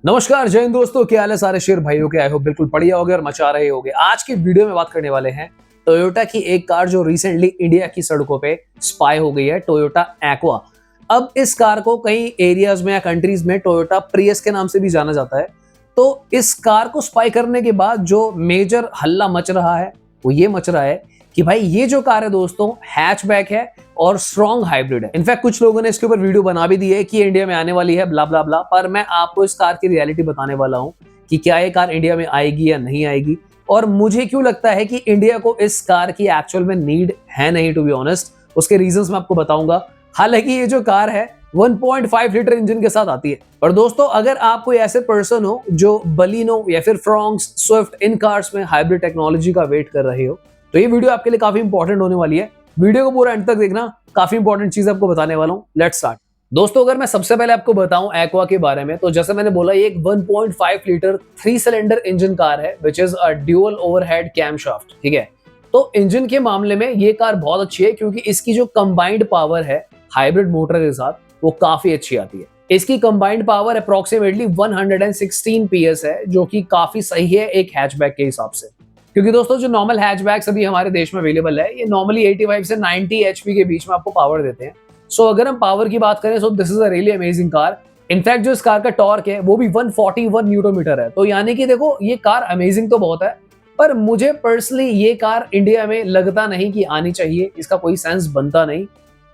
नमस्कार जय हिंद दोस्तों, क्या हाल है सारे शेर भाइयों के। आई होप बिल्कुल बढ़िया होगे और मचा रहे होगे। आज की वीडियो में बात करने वाले हैं टोयोटा की एक कार जो रिसेंटली इंडिया की सड़कों पे स्पाई हो गई है, टोयोटा एक्वा। अब इस कार को कई एरियाज में या कंट्रीज में टोयोटा प्रियस के नाम से भी जाना जाता है। तो इस कार को स्पाई करने के बाद जो मेजर हल्ला मच रहा है वो ये मच रहा है कि भाई ये जो कार है दोस्तों हैचबैक है और स्ट्रॉन्ग हाइब्रिड है। इनफैक्ट कुछ लोगों ने इसके ऊपर वीडियो बना भी दी है कि इंडिया में आने वाली है ब्ला ब्ला ब्ला, पर मैं आपको इस कार की रियलिटी बताने वाला हूं कि क्या ये कार इंडिया में आएगी या नहीं आएगी, और मुझे क्यों लगता है कि इंडिया को इस कार की एक्चुअल में नीड है नहीं, टू बी ऑनेस्ट। उसके रीजंस मैं आपको बताऊंगा। हालांकि ये जो कार है 1.5 लीटर इंजन के साथ आती है। और दोस्तों अगर आप कोई ऐसे पर्सन हो जो बलिनो या फिर फ्रॉन्क्स, स्विफ्ट इन कार्स में हाइब्रिड टेक्नोलॉजी का वेट कर रहे हो तो ये वीडियो आपके लिए काफी इंपॉर्टेंट होने वाली है। वीडियो को पूरा एंड तक देखना, काफी इंपॉर्टेंट चीज आपको बताने वाला हूं। Let's start. दोस्तों अगर मैं सबसे पहले आपको बताऊं एक्वा के बारे में, तो जैसे मैंने बोला ये एक 1.5 लीटर 3 सिलेंडर इंजन कार है which is a dual overhead camshaft. ठीक है, तो इंजन के मामले में ये कार बहुत अच्छी है क्योंकि इसकी जो कंबाइंड पावर है हाइब्रिड मोटर के साथ वो काफी अच्छी आती है। इसकी कंबाइंड पावर अप्रोक्सीमेटली 116 PS है, जो कि काफी सही है एक हैचबैक के हिसाब से। क्योंकि दोस्तों जो नॉर्मल हैचबैक्स अभी हमारे देश में अवेलेबल है ये नॉर्मली 85 से 90 HP के बीच में आपको पावर देते हैं। सो अगर हम पावर की बात करें so this is a really amazing car. In fact जो इस कार का टॉर्क है वो भी 141 न्यूटन मीटर है। तो यानी कि देखो ये कार अमेजिंग तो बहुत है, पर मुझे पर्सनली ये कार इंडिया में लगता नहीं कि आनी चाहिए, इसका कोई सेंस बनता नहीं।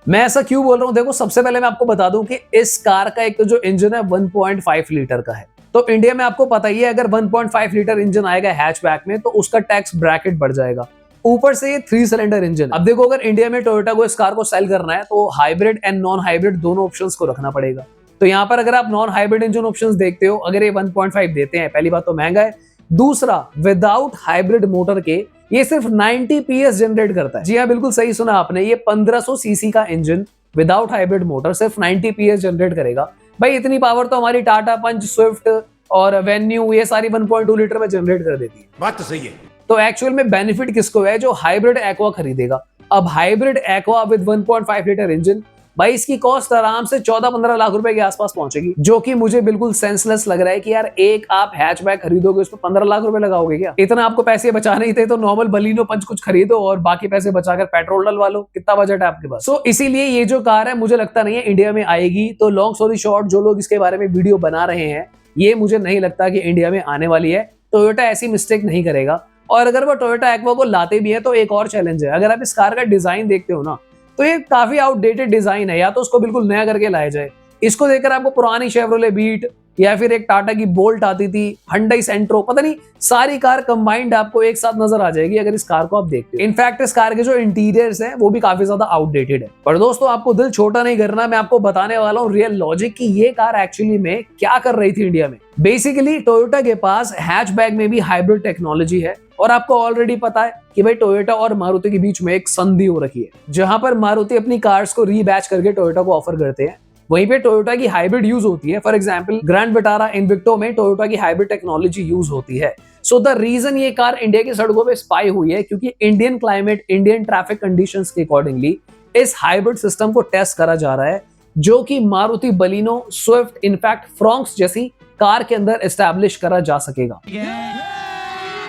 मैं ऐसा क्यों बोल रहा हूँ, देखो सबसे पहले मैं आपको बता दूं कि इस कार का एक तो जो इंजन है 1.5 लीटर का है। तो इंडिया में आपको पता ही है अगर 1.5 लीटर इंजन आएगा हैचबैक में तो उसका टैक्स ब्रैकेट बढ़ जाएगा। ऊपर से ये 3 सिलेंडर इंजन। अब देखो अगर इंडिया में टोयोटा को इस कार को सेल करना है तो हाइब्रिड एंड नॉन हाइब्रिड दोनों ऑप्शंस को रखना पड़ेगा। तो यहाँ पर अगर आप नॉन हाइब्रिड इंजन ऑप्शंस देखते हो, अगर ये 1.5 देते हैं, पहली बात तो महंगा है। दूसरा विदाउट हाइब्रिड मोटर के ये सिर्फ 90 PS जनरेट करता है। जी हाँ, बिल्कुल सही सुना आपने, ये 1500 सीसी का इंजन विदाउट हाइब्रिड मोटर सिर्फ 90 PS जनरेट करेगा। भाई इतनी पावर तो हमारी टाटा पंच, स्विफ्ट और वेन्यू ये सारी 1.2 लीटर में जनरेट कर देती है। बात तो सही है। तो एक्चुअल में बेनिफिट किसको है? जो हाइब्रिड एक्वा खरीदेगा। अब hybrid aqua with 1.5 litre engine, भाई इसकी कॉस्ट आराम से 14-15 लाख रुपए के आसपास पहुंचेगी, जो कि मुझे बिल्कुल सेंसलेस लग रहा है कि यार एक आप हैचबैक खरीदोगे उसमें 15 लाख रुपए लगाओगे क्या? इतना आपको पैसे बचाने ही थे तो नॉर्मल बलिनो पंच कुछ खरीदो और बाकी पैसे बचाकर पेट्रोल डलवा लो। कितना बजट है आपके पास? सो इसीलिए ये जो कार है मुझे लगता नहीं है इंडिया में आएगी। तो लॉन्ग स्टोरी शॉर्ट, जो लोग इसके बारे में वीडियो बना रहे हैं ये मुझे नहीं लगता कि इंडिया में आने वाली है। टोयोटा ऐसी मिस्टेक नहीं करेगा। और अगर वो टोयोटा एक्वा को लाते भी है तो एक और चैलेंज है। अगर आप इस कार का डिजाइन देखते हो ना तो ये काफी आउटडेटेड डिजाइन है, या तो उसको बिल्कुल नया करके लाया जाए। इसको देखकर आपको पुरानी शेवरोले बीट या फिर एक टाटा की बोल्ट आती थी, hyundai सेंट्रो, पता नहीं सारी कार कंबाइंड आपको एक साथ नजर आ जाएगी अगर इस कार को आप देखते हो। इनफैक्ट इस कार के जो इंटीरियर्स हैं वो भी काफी ज्यादा आउटडेटेड है। पर दोस्तों आपको दिल छोटा नहीं करना, मैं आपको बताने वाला हूँ रियल लॉजिक कि ये कार एक्चुअली में क्या कर रही थी इंडिया में। बेसिकली टोयोटा के पास हैचबैक में भी हाइब्रिड टेक्नोलॉजी है, और आपको ऑलरेडी पता है कि भाई टोयोटा और मारुति के बीच में एक संधि हो रखी है, जहां पर मारुति अपनी कार्स को रीबैच करके टोयोटा को ऑफर करते हैं, वहीं पे टोयोटा की हाइब्रिड यूज होती है। For example grand Vitara, Invicto में टोयोटा की हाइब्रिड टेक्नोलॉजी यूज होती है। सो द रीजन ये कार इंडिया की सड़कों पे स्पाई हुई है क्योंकि Indian climate, Indian traffic conditions के अकॉर्डिंगली इस हाइब्रिड सिस्टम को टेस्ट करा जा रहा है, जो कि Maruti Baleno, Swift, in fact Fronx जैसी कार के अंदर एस्टैब्लिश करा जा सकेगा।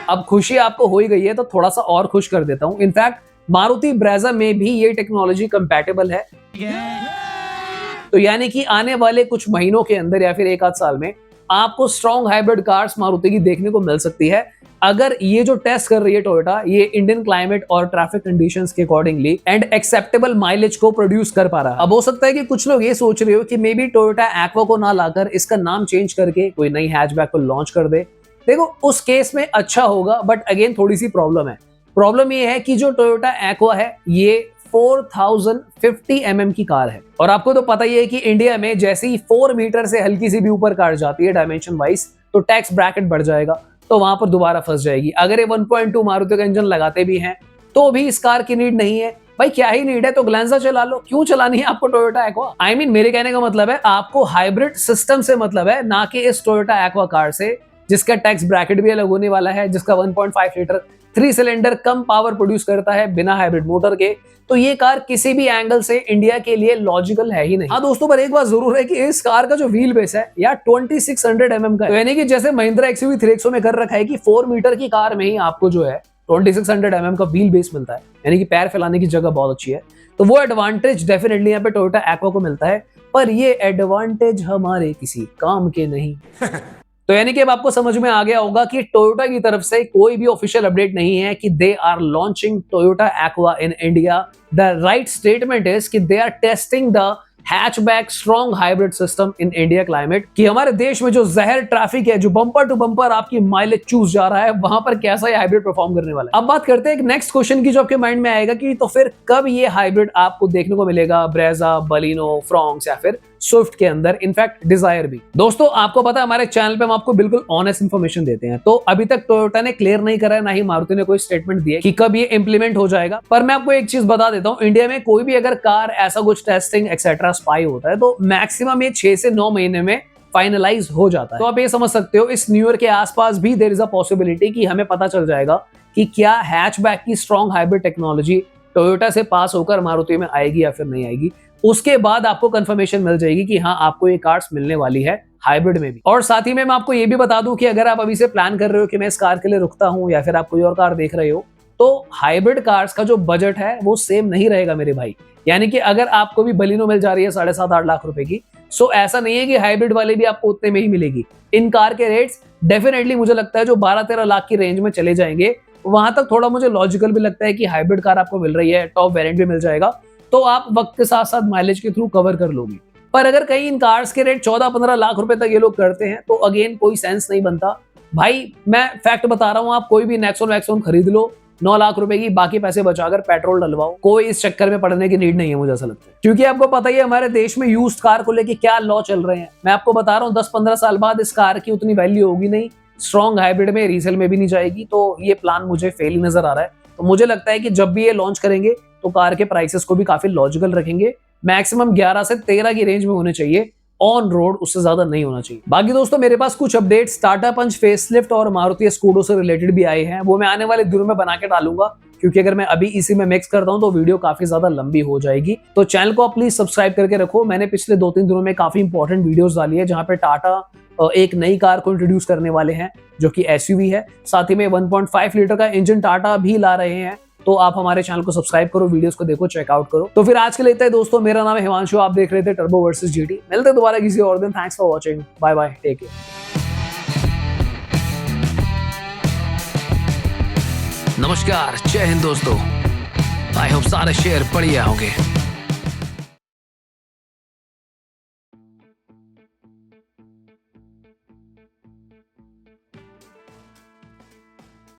अब खुशी आपको हो ही गई है तो थोड़ा सा और खुश कर देता हूं। इनफैक्ट मारुति ब्रेजा में भी ये टेक्नोलॉजी कंपैटिबल है। तो यानी कि आने वाले कुछ महीनों के अंदर या फिर एक आध साल में आपको स्ट्रॉन्ग हाइब्रिड कार्स मारुति की देखने को मिल सकती है, अगर ये जो टेस्ट कर रही है टोयोटा ये इंडियन क्लाइमेट और ट्रैफिक कंडीशंस के अकॉर्डिंगली एंड एक्सेप्टेबल माइलेज को प्रोड्यूस कर पा रहा है। अब हो सकता है कि कुछ लोग ये सोच रहे हो कि मे बी टोयोटा एक्वा को ना लाकर इसका नाम चेंज करके कोई नई हैचबैक को लॉन्च कर दे। देखो उस केस में अच्छा होगा, बट अगेन थोड़ी सी प्रॉब्लम है। प्रॉब्लम ये है कि जो टोयोटा एक्वा है ये 4050 mm की कार है, और आपको तो पता ही है कि इंडिया में जैसे ही 4 मीटर से हल्की सी भी ऊपर कार जाती है डायमेंशन वाइज तो टैक्स ब्रैकेट बढ़ जाएगा, तो वहां पर दोबारा फंस जाएगी। अगर ये 1.2 मारुति का इंजन लगाते भी हैं तो भी इस कार की नीड नहीं है। भाई क्या ही नीड है, तो ग्लैंजा चला लो, क्यों चलानी है आपको टोयोटा एक्वा? आई मीन मेरे कहने का मतलब है आपको हाइब्रिड सिस्टम से मतलब है, ना कि इस टोयोटा एक्वा कार से जिसका टैक्स ब्रैकेट भी अलग होने वाला है, जिसका 1.5 लीटर 3 सिलेंडर कम पावर प्रोड्यूस करता है बिना हाइब्रिड मोटर के, तो ये कार किसी भी एंगल से इंडिया के लिए लॉजिकल है ही नहीं। हाँ दोस्तों, पर एक बात जरूर है कि इस कार का जो व्हील बेस है यार 2600 mm का है। तो यानी कि जैसे महिंद्रा एक्सयूवी 3XO में कर रखा है कि 4 मीटर की कार में ही आपको जो है 2600 mm का व्हील बेस मिलता है, यानी कि पैर फैलाने की जगह बहुत अच्छी है। तो वो एडवांटेज डेफिनेटली यहाँ पे टोयोटा एक्वा को मिलता है, पर ये एडवांटेज हमारे किसी काम के नहीं। तो यानी कि अब आपको समझ में आ गया होगा कि टोयोटा की तरफ से कोई भी ऑफिशियल अपडेट नहीं है कि they are launching Toyota Aqua in India. The right statement is कि they are testing the hatchback strong hybrid system in India climate, कि हमारे देश में जो जहर ट्रैफिक है, जो बम्पर टू बम्पर आपकी माइलेज चूस जा रहा है, वहां पर कैसा ये हाइब्रिड परफॉर्म करने वाला है। अब बात करते हैं एक नेक्स्ट क्वेश्चन की जो आपके माइंड में आएगा कि तो फिर कब ये हाइब्रिड आपको देखने को मिलेगा ब्रेजा, बलिनो, फ्रॉन्क्स या फिर स्विफ्ट के अंदर, इनफैक्ट डिजायर भी। दोस्तों आपको पता है हमारे चैनल पे हम आपको बिल्कुल ऑनेस्ट इन्फॉर्मेशन देते हैं, तो अभी तक टोयोटा ने क्लियर नहीं करा है, ना ही मारुति ने कोई स्टेटमेंट दिया कि कब ये इंप्लीमेंट हो जाएगा। पर मैं आपको एक चीज बता देता हूं, इंडिया में कोई भी अगर कार ऐसा कुछ टेस्टिंग एक्सेट्रा स्पाई होता है तो मैक्सिमम ये 6 से 9 महीने में फाइनलाइज हो जाता है। तो आप ये समझ सकते हो इस न्यू ईयर के आसपास भी देयर इज अ पॉसिबिलिटी कि हमें पता चल जाएगा कि क्या हैचबैक की स्ट्रॉन्ग हाइब्रिड टेक्नोलॉजी टोयोटा से पास होकर मारुति में आएगी या फिर नहीं आएगी। उसके बाद आपको कंफर्मेशन मिल जाएगी कि हाँ आपको ये कार्स मिलने वाली है हाइब्रिड में भी। और साथ ही में मैं आपको ये भी बता दूं कि अगर आप अभी से प्लान कर रहे हो कि मैं इस कार के लिए रुकता हूं या फिर आप कोई और कार देख रहे हो, तो हाइब्रिड कार्स का जो बजट है वो सेम नहीं रहेगा मेरे भाई। यानी कि अगर आपको भी बलिनो मिल जा रही है 7.5-8 लाख रुपए की, सो ऐसा नहीं है कि हाइब्रिड वाले भी आपको उतने में ही मिलेगी। इन कार के रेट्स डेफिनेटली मुझे लगता है जो 12-13 लाख की रेंज में चले जाएंगे, वहां तक थोड़ा मुझे लॉजिकल भी लगता है कि हाइब्रिड कार आपको मिल रही है, टॉप वेरिएंट भी मिल जाएगा, तो आप वक्त के साथ साथ माइलेज के थ्रू कवर कर लोगे। पर अगर कहीं इन कार्स के रेट 14-15 लाख रुपए तक ये लोग करते हैं तो अगेन कोई सेंस नहीं बनता भाई। मैं फैक्ट बता रहा हूं, आप कोई भी नेक्सॉन खरीद लो 9 लाख रुपए की, बाकी पैसे बचाकर पेट्रोल डलवाओ, कोई इस चक्कर में पड़ने की नीड नहीं है मुझे ऐसा लगता है। क्योंकि आपको पता ही है हमारे देश में यूज्ड कार को लेके क्या लॉ चल रहे हैं। मैं आपको बता रहा हूँ 10-15 साल बाद इस कार की उतनी वैल्यू होगी नहीं, स्ट्रॉन्ग हाइब्रिड में रीसेल में भी नहीं जाएगी, तो ये प्लान मुझे फेल ही नजर आ रहा है। तो मुझे लगता है कि जब भी ये लॉन्च करेंगे तो कार के प्राइसेस को भी काफी लॉजिकल रखेंगे, मैक्सिमम 11 से 13 की रेंज में होने चाहिए ऑन रोड, उससे ज्यादा नहीं होना चाहिए। बाकी दोस्तों मेरे पास कुछ अपडेट्स टाटा पंच, फेसलिफ्ट और मारुति स्कूडो से रिलेटेड भी आए हैं, वो मैं आने वाले दिनों में बना के डालूंगा, क्योंकि अगर मैं अभी इसी में मिक्स करता हूं तो वीडियो काफी ज्यादा लंबी हो जाएगी। तो चैनल को आप प्लीज सब्सक्राइब करके रखो। मैंने पिछले 2-3 दिनों में काफी इंपॉर्टेंट वीडियोस डाली है जहां पे टाटा एक नई कार को इंट्रोड्यूस करने वाले हैं जो कि एसयूवी है, साथ ही में 1.5 लीटर का इंजन टाटा भी ला रहे हैं। तो आप हमारे चैनल को सब्सक्राइब करो, वीडियोस को देखो, चेकआउट करो। तो फिर आज के लिए इतना ही दोस्तों, मेरा नाम है हिमांशु, आप देख रहे थे टर्बो वर्सेस जीटी। मिलते हैं दोबारा किसी और दिन। Thanks for watching, bye bye, take care. नमस्कार, जय हिंद दोस्तों। आई होप सारे शेयर बढ़िया होंगे।